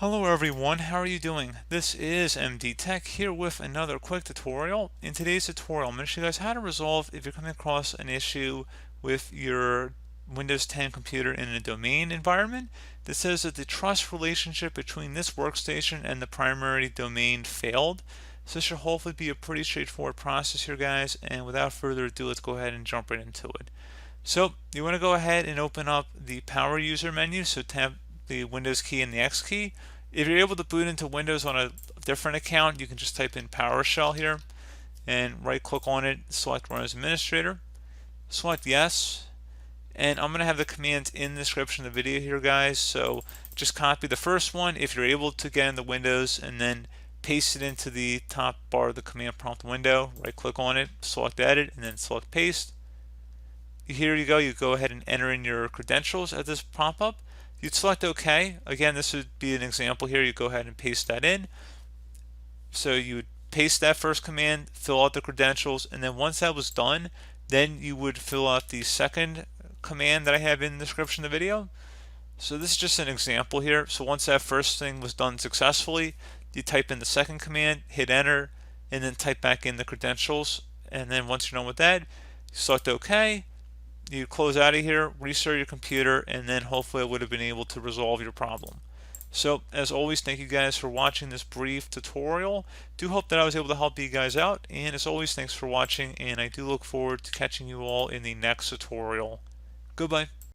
Hello everyone, how are you doing? This is MD Tech here with another quick tutorial. In today's tutorial, I'm going to show you guys how to resolve if you're coming across an issue with your Windows 10 computer in a domain environment that says that the trust relationship between this workstation and the primary domain failed. So this should hopefully be a pretty straightforward process here, guys, and without further ado, let's go ahead and jump right into it. So you want to go ahead and open up the power user menu, so tap the Windows key and the X key. If you're able to boot into Windows on a different account, you can just type in PowerShell here and right click on it, select Run as Administrator, select Yes, and I'm going to have the commands in the description of the video here, guys, so just copy the first one if you're able to get into Windows and then paste it into the top bar of the command prompt window, right click on it, select Edit, and then select Paste. Here you go, you go ahead and enter in your credentials at this pop-up. You'd select OK. Again, this would be an example here. You go ahead and paste that in. So you would paste that first command, fill out the credentials, and then once that was done, then you would fill out the second command that I have in the description of the video. So this is just an example here. So once that first thing was done successfully, you type in the second command, hit enter, and then type back in the credentials. And then once you're done with that, select OK. You close out of here, restart your computer, and then hopefully I would have been able to resolve your problem. So as always, thank you guys for watching this brief tutorial. Do hope that I was able to help you guys out, and as always, thanks for watching, and I do look forward to catching you all in the next tutorial. Goodbye.